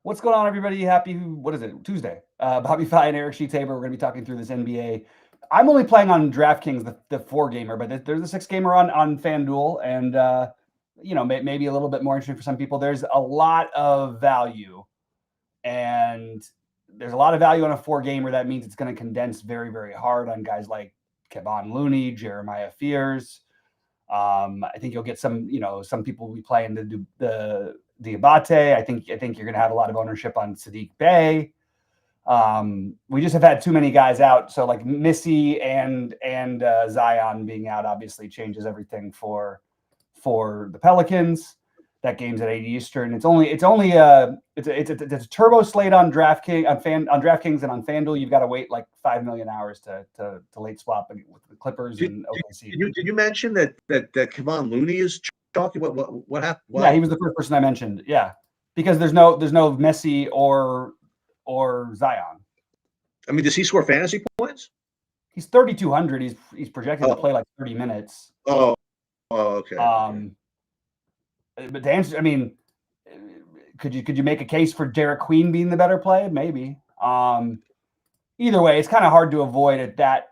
What's going on, everybody? Happy, what is it, Tuesday? Bobby Fi and Eric Sheetaber. We're going to be talking through this NBA. I'm only playing on DraftKings, the 4-gamer, but there's a 6-gamer on FanDuel, and, maybe a little bit more interesting for some people. There's a lot of value, and there's a lot of value on a 4-gamer. That means it's going to condense very, very hard on guys like Kevon Looney, Jeremiah Fears. I think you'll get some people will be playing the Diabate. I think you're going to have a lot of ownership on Sadiq Bey. We just have had too many guys out, so like Missy and Zion being out obviously changes everything for the Pelicans. That game's at 8 Eastern. It's a turbo slate on DraftKings on DraftKings, and on FanDuel you've got to wait like 5 million hours to late swap with the Clippers and OKC. Did you mention that Kevon Looney is talking? What happened? Yeah, he was the first person I mentioned. Yeah, because there's no Messi or Zion. I mean, does he score fantasy points? He's 3,200. He's projected to play like 30 minutes. Oh, okay. But to answer, I mean, could you make a case for Derek Queen being the better play? Maybe. Either way, it's kind of hard to avoid at that,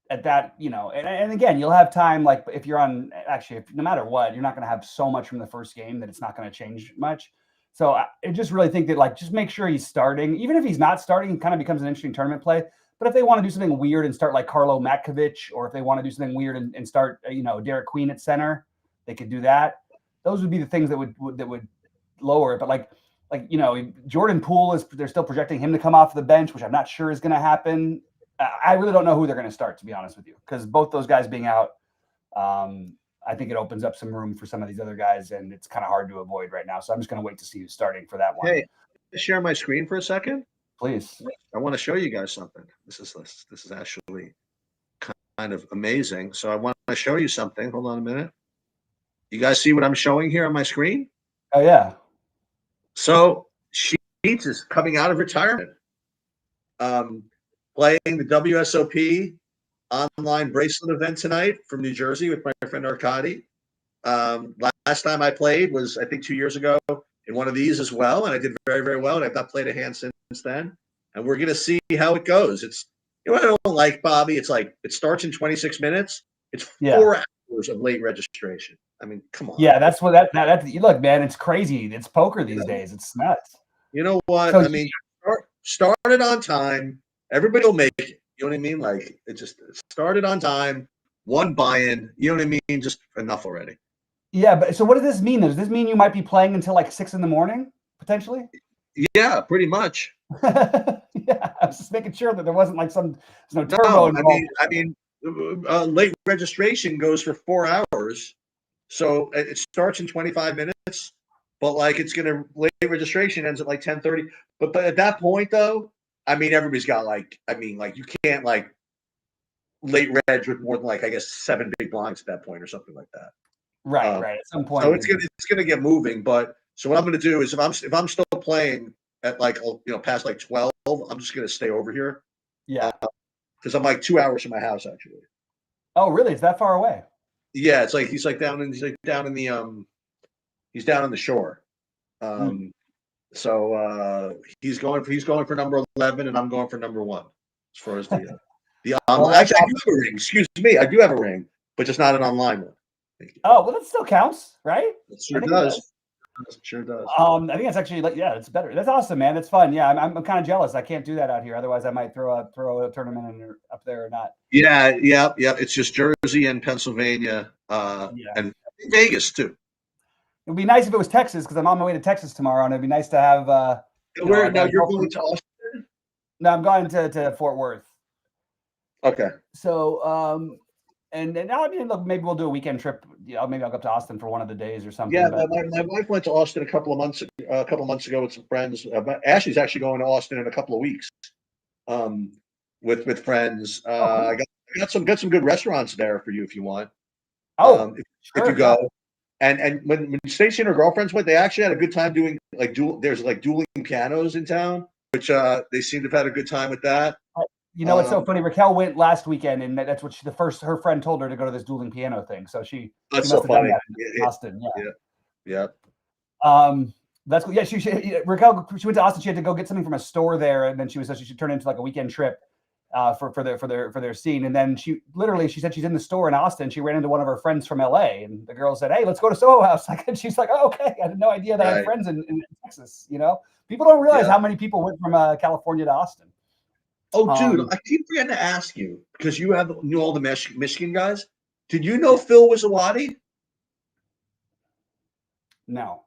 and again, you'll have time, like if you're on, actually, no matter what, you're not going to have so much from the first game that it's not going to change much. So I just really think that, like, just make sure he's starting. Even if he's not starting, it kind of becomes an interesting tournament play. But if they want to do something weird and start like Carlo Matkovic, or if they want to do something weird and start, Derek Queen at center, they could do that. Those would be the things that would lower it. But like Jordan Poole they're still projecting him to come off the bench, which I'm not sure is going to happen. I really don't know who they're going to start, to be honest with you, because both those guys being out, I think it opens up some room for some of these other guys, and it's kind of hard to avoid right now. So I'm just going to wait to see who's starting for that one. Hey, share my screen for a second, please. I want to show you guys something. This is actually kind of amazing. So I want to show you something. Hold on a minute. You guys see what I'm showing here on my screen? Oh yeah. So Sheets is coming out of retirement, playing the WSOP online bracelet event tonight from New Jersey with my friend Arkady. Last time I played was, I think, 2 years ago in one of these as well, and I did very, very well, and I've not played a hand since then. And we're going to see how it goes. It's, what I don't like, Bobby, it's like it starts in 26 minutes. It's 4 hours of late registration. I mean, come on. Yeah, that's what that look, man, it's crazy. It's poker these days. It's nuts. You know what? So, I mean, start it on time. Everybody will make it. You know what I mean? Like, it started on time, one buy-in. You know what I mean? Just enough already. Yeah, but so what does this mean? Does this mean you might be playing until like 6 a.m, potentially? Yeah, pretty much. Yeah, I was just making sure that there wasn't like there's no turbo involved. I mean, late registration goes for 4 hours, so it starts in 25 minutes. But like, late registration ends at like 10:30. But at that point, though, I mean, everybody's got you can't like late reg with more than like, I guess, 7 big blinds at that point or something like that. Right. At some point, so it's gonna get moving. But so what I'm gonna do is if I'm still playing at like past like 12, I'm just gonna stay over here. Yeah, because I'm like 2 hours from my house actually. Oh, really? It's that far away? Yeah, it's like he's down in the shore. So he's going for number 11, and I'm going for number 1 as far as the online. Actually, I do have a ring. Excuse me, I do have a ring, but just not an online one. Oh, well, that still counts, right? It sure does. It sure does. I think it's actually it's better. That's awesome, man. It's fun. Yeah, I'm kind of jealous. I can't do that out here. Otherwise, I might throw a tournament up there or not. Yeah. It's just Jersey and Pennsylvania, and Vegas too. It'd be nice if it was Texas, because I'm on my way to Texas tomorrow, and it'd be nice to have. You're going to Austin? No, I'm going to Fort Worth. Okay. So, and I mean, look, maybe we'll do a weekend trip. Maybe I'll go up to Austin for one of the days or something. Yeah, my wife went to Austin a couple of months ago with some friends. Ashley's actually going to Austin in a couple of weeks, with friends. Cool. I got some good restaurants there for you if you want. Oh, if you go. And when Stacey and her girlfriends went, they actually had a good time doing there's dueling pianos in town, which they seem to have had a good time with that. It's so funny. Raquel went last weekend, and that's what her friend told her to go to this dueling piano thing. So she that's must so funny. That in Austin. Yeah. Yeah. That's cool. Yeah, Raquel, she went to Austin. She had to go get something from a store there, and then she should turn it into like a weekend trip for their scene. And then she said she's in the store in Austin. She ran into one of her friends from LA, and the girl said, "Hey, let's go to Soho House." And she's like, "Oh, okay." I had no idea that I had friends in Texas. People don't realize how many people went from California to Austin. Oh, dude, I keep forgetting to ask you because you knew all the Michigan guys. Did you know Phil was a Wadi? No.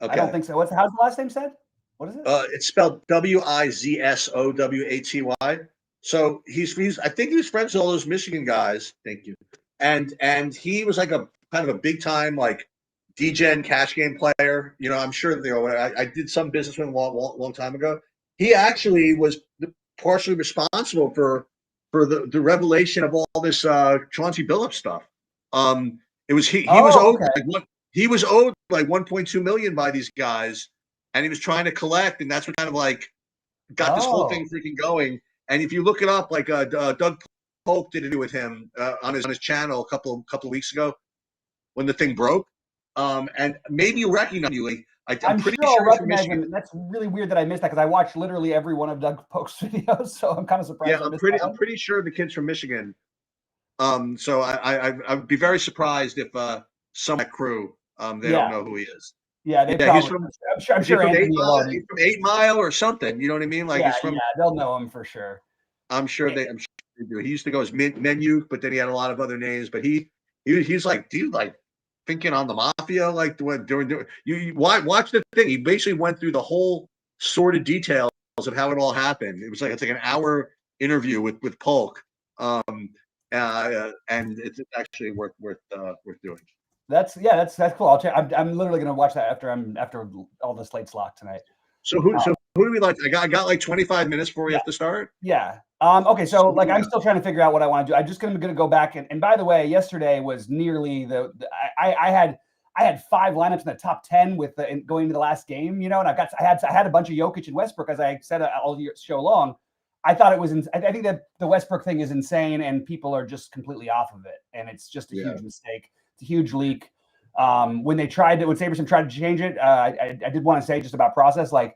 Okay. I don't think so. How's the last name said? What is it? It's spelled Wizsowaty. So he's I think he was friends with all those Michigan guys. Thank you. And he was like a kind of a big time like DGen cash game player. I'm sure I did some business with him a long time ago. He actually was partially responsible for the revelation of all this Chauncey Billups stuff. It was he was owed he was owed like 1.2 million by these guys, and he was trying to collect, and that's what kind of like got this whole thing freaking going. And if you look it up, like Doug Polk did it with him on his channel a couple of weeks ago when the thing broke. And maybe you recognize you. I'm pretty sure I'll recognize him. That's really weird that I missed that because I watched literally every one of Doug Polk's videos, so I'm kind of surprised. Yeah, I'm pretty sure the kid's from Michigan. So I'd be very surprised if some of that crew they don't know who he is. Yeah, he's from. I'm sure Anthony he's from 8 Mile or something. You know what I mean? Like he's from. Yeah, they'll know him for sure. I'm sure they do. He used to go as Menu, but then he had a lot of other names. But he's like, dude, like thinking on the mafia, like during you watch the thing. He basically went through the whole sordid details of how it all happened. It's like an hour interview with Polk, and it's actually worth doing. That's cool. I'll check. I'm literally gonna watch that after all the slate's locked tonight. So who do we like? I got like 25 minutes before we have to start. Yeah. Okay. So like I'm still trying to figure out what I want to do. I'm just gonna go back and by the way, yesterday was nearly I had 5 lineups in the top 10 with going into the last game. And I had a bunch of Jokic and Westbrook, as I said all year show long. I thought it was. I think that the Westbrook thing is insane, and people are just completely off of it, and it's just a huge mistake. It's a huge leak. When Saberson tried to change it, I did want to say just about process, I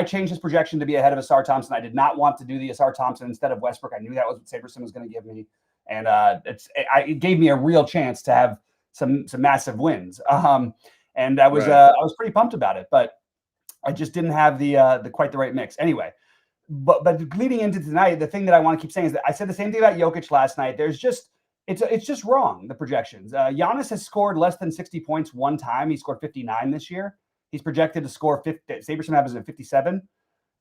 changed his projection to be ahead of Asar Thompson. I did not want to do the Asar Thompson instead of Westbrook. I knew that was what Saberson was going to give me, and it gave me a real chance to have some massive wins. And I was pretty pumped about it, but I just didn't have the quite the right mix. Anyway, but leading into tonight, the thing that I want to keep saying is that I said the same thing about Jokic last night. It's just wrong, the projections. Giannis has scored less than 60 points one time. He scored 59 this year. He's projected to score 50. Saberson has it at 57.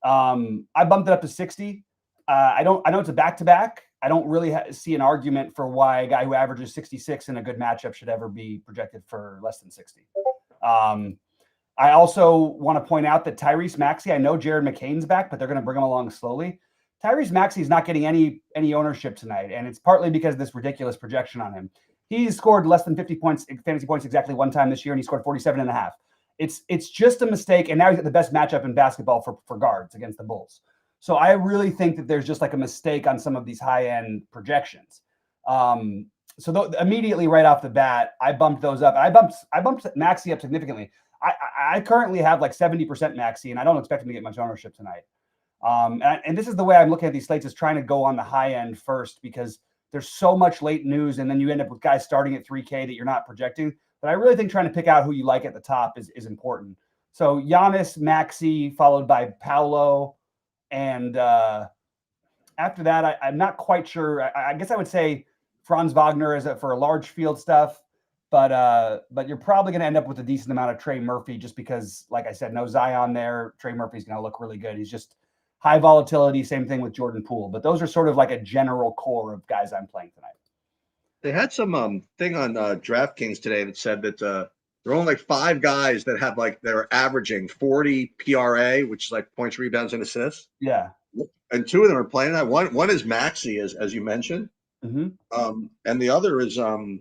I bumped it up to 60. I know it's a back-to-back. I don't really see an argument for why a guy who averages 66 in a good matchup should ever be projected for less than 60. I also want to point out that Tyrese Maxey, I know Jared McCain's back, but they're going to bring him along slowly. Tyrese Maxey is not getting any ownership tonight, and it's partly because of this ridiculous projection on him. He's scored less than 50 fantasy points exactly one time this year, and he scored 47.5. It's just a mistake, and now he's got the best matchup in basketball for guards against the Bulls. So I really think that there's just like a mistake on some of these high-end projections. Immediately right off the bat, I bumped those up. I bumped Maxey up significantly. I currently have like 70% Maxey, and I don't expect him to get much ownership tonight. And this is the way I'm looking at these slates, is trying to go on the high end first, because there's so much late news, and then you end up with guys starting at 3K that you're not projecting. But I really think trying to pick out who you like at the top is important. So Giannis, Maxey, followed by Paolo, and after that, I'm not quite sure. I guess I would say Franz Wagner for a large field stuff, but you're probably going to end up with a decent amount of Trey Murphy, just because, like I said, no Zion there. Trey Murphy's going to look really good. He's just high volatility. Same thing with Jordan Poole. But those are sort of like a general core of guys I'm playing tonight. They had some thing on DraftKings today that said that there are only like 5 guys that have they're averaging 40 PRA, which is like points, rebounds, and assists. Yeah. And 2 of them are playing that. One is Maxey, as you mentioned. Mm-hmm. And the other is what's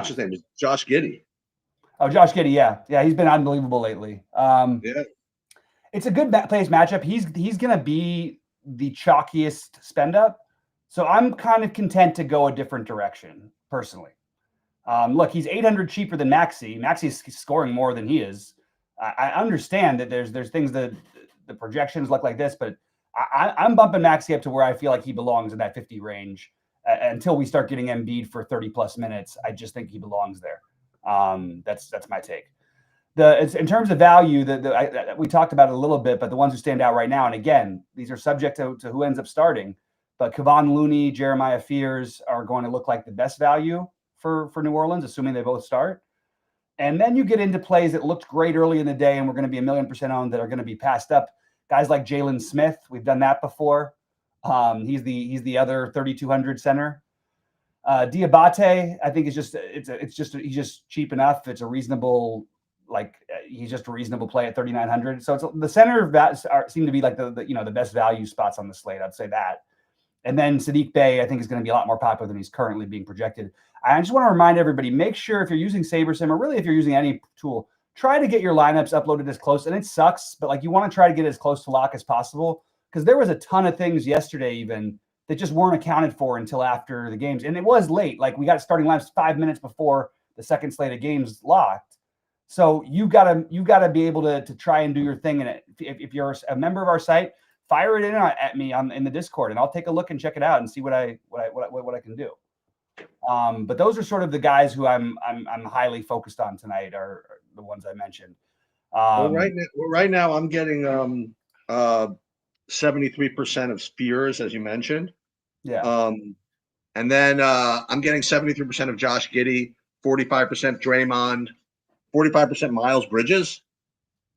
his name? Is Josh Giddey. Oh, Josh Giddey, yeah. He's been unbelievable lately. It's a good plays matchup. He's going to be the chalkiest spend up. So I'm kind of content to go a different direction personally. Look, he's 800 cheaper than Maxi. Maxi's scoring more than he is. I understand that there's things that the projections look like this, but I'm bumping Maxi up to where I feel like he belongs in that 50 range until we start getting Embiid for 30 plus minutes. I just think he belongs there. That's my take. In terms of value, we talked about it a little bit, but the ones who stand out right now, and again, these are subject to who ends up starting, but Kevon Looney, Jeremiah Fears are going to look like the best value for New Orleans, assuming they both start. And then you get into plays that looked great early in the day and we're going to be 1,000,000% owned that are going to be passed up. Guys like Jalen Smith, we've done that before. He's the other 3,200 center. Diabate, I think he's just cheap enough. It's a reasonable, he's just a reasonable play at 3,900. So the center seem to be like the best value spots on the slate. I'd say that. And then Sadiq Bey, I think, is going to be a lot more popular than he's currently being projected. I just want to remind everybody, make sure if you're using SaberSim, or really if you're using any tool, try to get your lineups uploaded as close. And it sucks, but you want to try to get as close to lock as possible, because there was a ton of things yesterday even that just weren't accounted for until after the games. And it was late. We got starting lineups 5 minutes before the second slate of games locked. So you gotta be able to try and do your thing. And if you're a member of our site, fire it in at me in the Discord, and I'll take a look and check it out and see what I can do. But those are sort of the guys who I'm highly focused on tonight, are the ones I mentioned. Right now I'm getting 73% of Spears, as you mentioned. Yeah. And then I'm getting 73% of Josh Giddey, 45% Draymond, 45% Miles Bridges,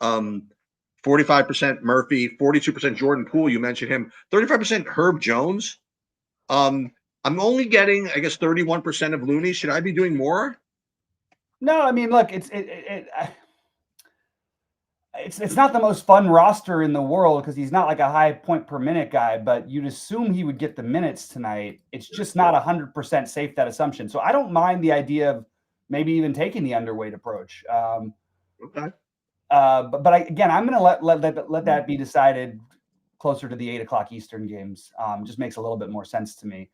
45% Murphy, 42% Jordan Poole. You mentioned him. 35% Herb Jones. I'm only getting, I guess, 31% of Looney. Should I be doing more? No, I mean, look, it's not the most fun roster in the world because he's not like a high point per minute guy, but you'd assume he would get the minutes tonight. It's just not 100% safe, that assumption. So I don't mind the idea of maybe even taking the underweight approach. Okay. Again, I'm going to let that be decided closer to the 8 o'clock Eastern games. Just makes a little bit more sense to me.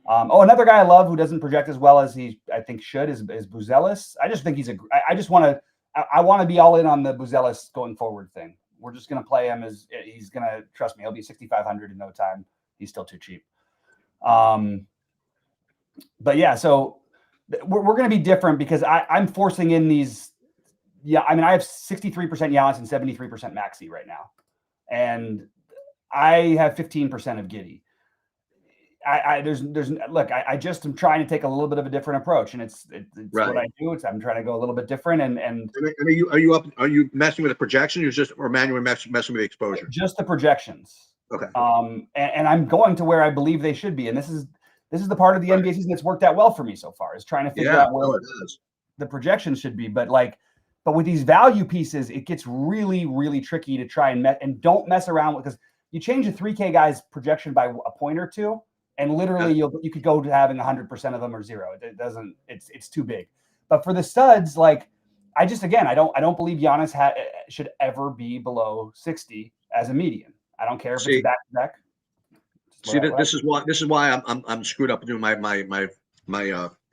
Another guy I love who doesn't project as well as I think should is Buzelis. I just think I want to be all in on the Buzelis going forward thing. We're just going to play him as he's going to, trust me, he'll be 6,500 in no time. He's still too cheap. But yeah, so we're going to be different because I'm forcing in these. Yeah, I mean, I have 63% Giannis and 73% Maxi right now. And I have 15% of Giddey. I just am trying to take a little bit of a different approach, and it's right. What I do. I'm trying to go a little bit different. And are you messing with the projections, or manually messing with the exposure? Just the projections. Okay. And I'm going to where I believe they should be, and this is the part of the NBA season that's worked out well for me so far, is trying to figure out where the projections should be. But with these value pieces, it gets really, really tricky to try and don't mess around with, because you change a 3K guy's projection by a point or two, and literally you could go to having 100% of them or zero. It doesn't. It's too big. But for the studs, I don't believe Giannis should ever be below 60 as a median. I don't care if it's back to back. See, this is why I'm screwed up doing my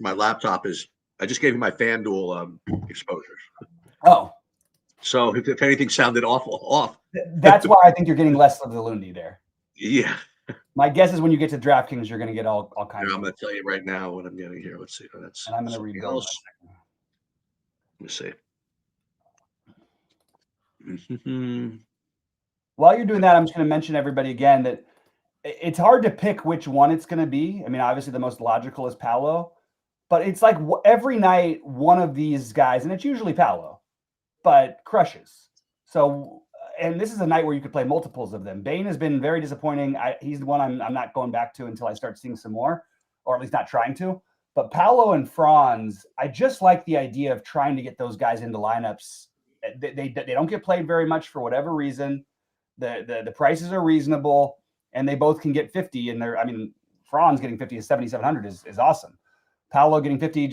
laptop. Is I just gave you my FanDuel exposures. Oh. So if anything sounded off. That's why I think you're getting less of the Lundy there. Yeah. My guess is when you get to DraftKings, you're going to get all kinds. I'm going to tell you right now what I'm getting here. Let's see. And I'm going to rebuild. Let me see. While you're doing that, I'm just going to mention everybody again that it's hard to pick which one it's going to be. I mean, obviously the most logical is Paolo, but it's like every night one of these guys, and it's usually Paolo, but crushes. So, and this is a night where you could play multiples of them. Bane has been very disappointing. He's the one I'm not going back to until I start seeing some more, or at least not trying to. But Paolo and Franz, I just like the idea of trying to get those guys into lineups. They don't get played very much for whatever reason. The prices are reasonable, and they both can get 50. And Franz getting 50 to 7,700 is awesome. Paolo getting 50,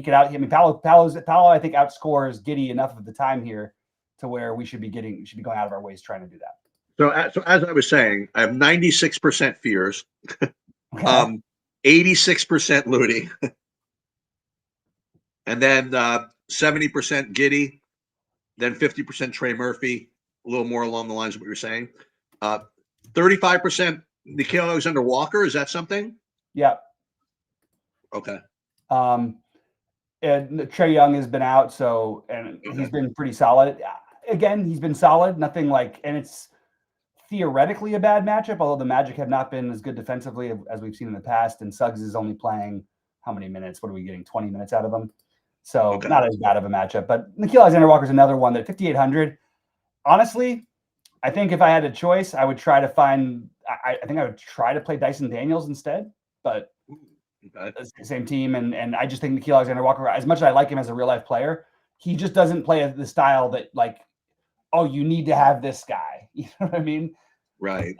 Paolo I think outscores Giddey enough of the time here to where we should be going out of our ways trying to do that. So as I was saying, I have 96% Fears, 86% Looney, And then 70% Giddy, then 50% Trey Murphy, a little more along the lines of what you're saying. 35% Nickeil Alexander-Walker. Is that something? Yeah. Okay. And Trae Young has been out, so he's been pretty solid. Again, he's been solid. Nothing like, and it's theoretically a bad matchup, although the Magic have not been as good defensively as we've seen in the past. And Suggs is only playing how many minutes? What are we getting? 20 minutes out of him. So not as bad of a matchup. But Nickeil Alexander-Walker is another one that 5,800. Honestly, I think if I had a choice, I would try to find. I think I would try to play Dyson Daniels instead, but it's the same team, and I just think Nickeil Alexander-Walker, as much as I like him as a real life player, he just doesn't play the style that like, oh, you need to have this guy. You know what I mean? Right.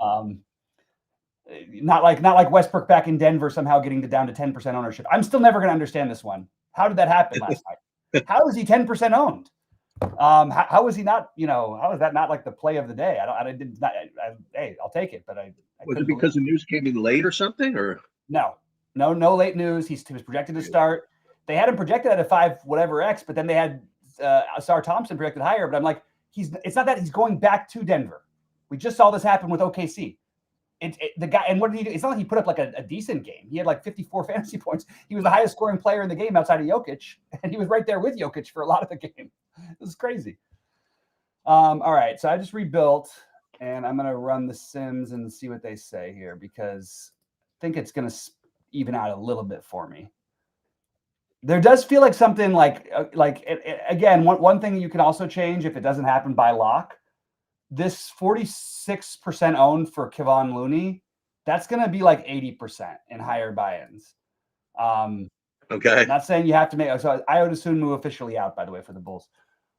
Not like Westbrook back in Denver somehow getting down to 10% ownership. I'm still never going to understand this one. How did that happen last night? How is he 10% owned? How is he not? How is that not like the play of the day? Hey, I'll take it, but I was it because the news came in late or something, or no late news. He was projected to start. They had him projected at a 5 whatever X, but then they had Asar Thompson projected higher. But I'm like, it's not that he's going back to Denver. We just saw this happen with OKC. The guy, and what did he do? It's not like he put up like a decent game. He had like 54 fantasy points. He was the highest scoring player in the game outside of Jokic, and he was right there with Jokic for a lot of the game. This is crazy. All right, so I just rebuilt, and I'm gonna run the Sims and see what they say here because I think it's gonna even out a little bit for me. There does feel like something again, one thing you can also change if it doesn't happen by lock. This 46% owned for Kevon Looney, that's going to be like 80% in higher buy-ins. Okay. Not saying you have to make. So Ayo Dosunmu officially out, by the way, for the Bulls.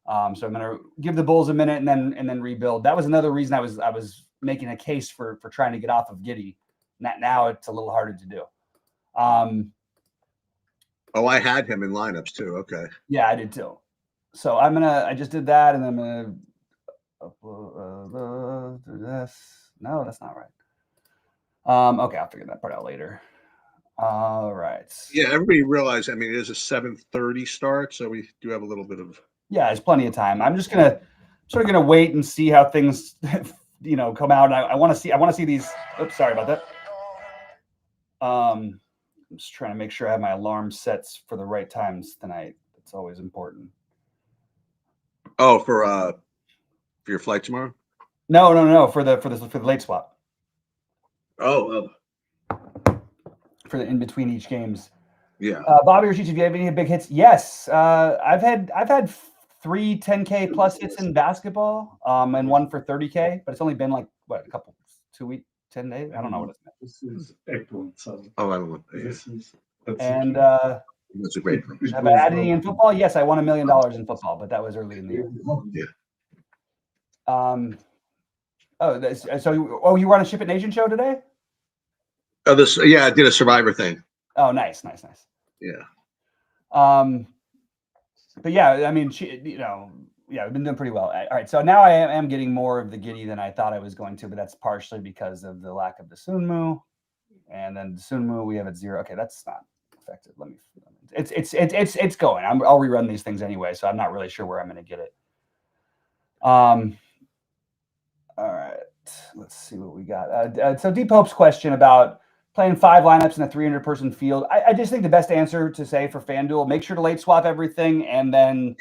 So I'm going to give the Bulls a minute and then rebuild. That was another reason I was making a case for trying to get off of Giddey. Now it's a little harder to do. I had him in lineups too. Okay. Yeah, I did too. So I just did that, and I'm gonna upload this. No, that's not right. Okay, I'll figure that part out later. All right. Yeah, everybody realized. I mean, it is a 7:30 start, so we do have a little bit of. Yeah, there's plenty of time. I'm just gonna wait and see how things, come out. And I want to see these. Oops, sorry about that. I'm just trying to make sure I have my alarm sets for the right times tonight. It's always important. Oh, for your flight tomorrow? No. For the late swap. Oh. For the in between each games. Yeah. Bobby Rashid, if you have any big hits, yes. I've had 3 10K plus hits in basketball, and one for 30K, but it's only been like a couple 2 weeks, 10 days. I don't know what it's been. This is excellent. So I don't know. And that's a great thing. have I had any in football? Yes, I won $1 million in football, but that was early in the year. Yeah. So you were on a Ship It Nation show today? I did a Survivor thing. Oh, nice. Yeah. But yeah, I mean, we've been doing pretty well. All right, so now I am getting more of the Giddey than I thought I was going to, but that's partially because of the lack of the Dosunmu, and then the Dosunmu we have at 0. Okay, that's not effective. It's going. I'll rerun these things anyway, so I'm not really sure where I'm going to get it. All right, let's see what we got. So Deep Hope's question about playing 5 lineups in a 300-person field. I just think the best answer to say for FanDuel, make sure to late swap everything, and then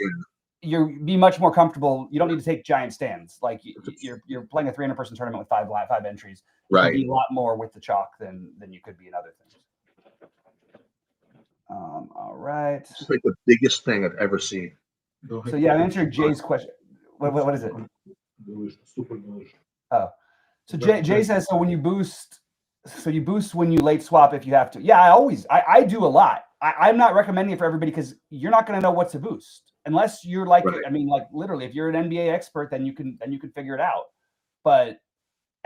you'll be much more comfortable. You don't need to take giant stands. Like you're playing a 300-person tournament with 5 entries. You can be a lot more with the chalk than you could be in other things. All right. It's like the biggest thing I've ever seen. So yeah, I'm answering Jay's question. What is it? Oh, so Jay says, so you boost when you late swap if you have to. Yeah, I do a lot. I'm not recommending it for everybody because you're not going to know what to boost unless you're like, right. I mean, like literally, if you're an NBA expert, then you can figure it out. But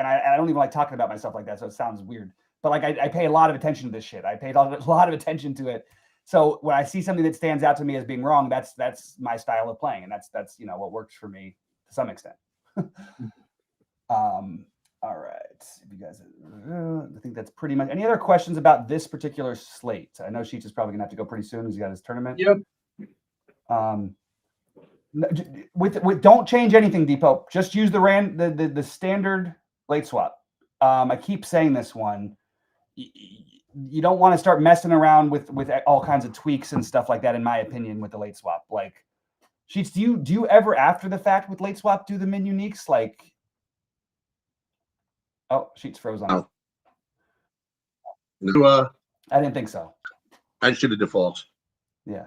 I don't even like talking about myself like that, so it sounds weird. But like I pay a lot of attention to this shit. I paid a lot of attention to it. So when I see something that stands out to me as being wrong, that's my style of playing, and that's what works for me to some extent. All right, if you guys, I think that's pretty much. Any other questions about this particular slate? I know Sheets is probably gonna have to go pretty soon. He's got his tournament. Yep. With don't change anything, Depot. Just use the standard late swap. I keep saying this one. You don't want to start messing around with all kinds of tweaks and stuff like that, in my opinion, with the late swap. Like, Sheets, do you ever after the fact with late swap do the min uniques? Like, oh, Sheets froze on me. No, I didn't think so. I should have default. Yeah.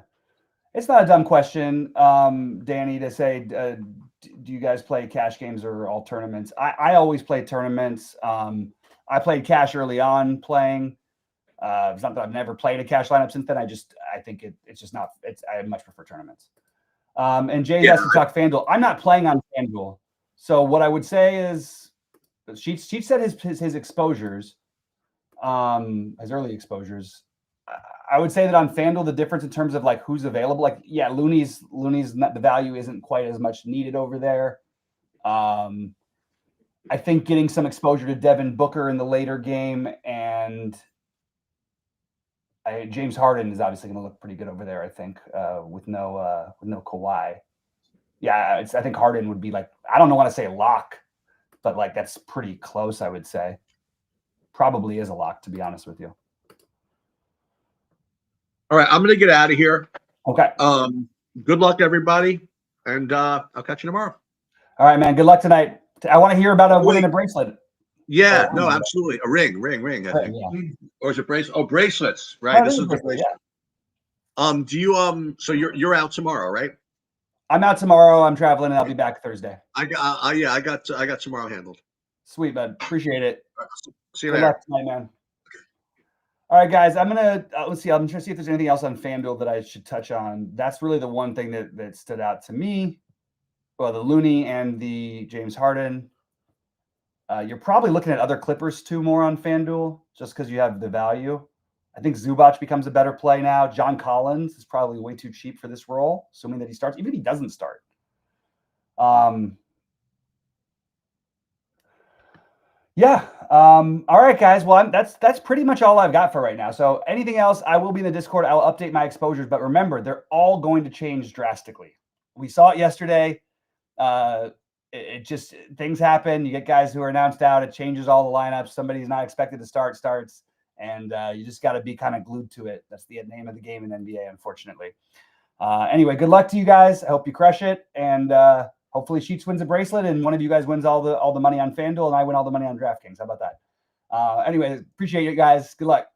It's not a dumb question, Danny, to say, do you guys play cash games or all tournaments? I always play tournaments. I played cash early on playing. It's not that I've never played a cash lineup since then. I think it's just not. I much prefer tournaments. And Jay has to talk FanDuel. I'm not playing on FanDuel, so what I would say is, Sheets said his exposures, his early exposures. I would say that on FanDuel, the difference in terms of like who's available, like, yeah, Looney's not, the value isn't quite as much needed over there. I think getting some exposure to Devin Booker in the later game and James Harden is obviously going to look pretty good over there. I think with no Kawhi. Yeah, I think Harden would be like, I don't want to say lock, but like that's pretty close. I would say probably is a lock, to be honest with you. All right, I'm going to get out of here. Okay. Good luck, everybody, and I'll catch you tomorrow. All right, man. Good luck tonight. I want to hear about winning a bracelet. Yeah, no, absolutely. A ring, I think. Yeah. Or is it bracelet? Oh, bracelets, right? This is the bracelet. Yeah. Do you so you're out tomorrow, right? I'm out tomorrow. I'm traveling, and I'll be back Thursday. I got tomorrow handled. Sweet, bud. Appreciate it. See you Good later. luck tonight, man. All right, guys. I'm gonna let's see. I'm trying to see if there's anything else on FanDuel that I should touch on. That's really the one thing that stood out to me. Well, the Looney and the James Harden. You're probably looking at other Clippers too more on FanDuel, just because you have the value. I think Zubac becomes a better play now. John Collins is probably way too cheap for this role, assuming that he starts, even if he doesn't start. Yeah. All right, guys. Well, that's pretty much all I've got for right now. So anything else, I will be in the Discord. I will update my exposures, but remember, they're all going to change drastically. We saw it yesterday. It just, things happen. You get guys who are announced out. It changes all the lineups. Somebody's not expected to starts, and you just got to be kind of glued to it. That's the name of the game in NBA, unfortunately. Anyway, good luck to you guys. I hope you crush it, and hopefully Sheets wins a bracelet, and one of you guys wins all the money on FanDuel, and I win all the money on DraftKings. How about that? Anyway, appreciate it, guys. Good luck.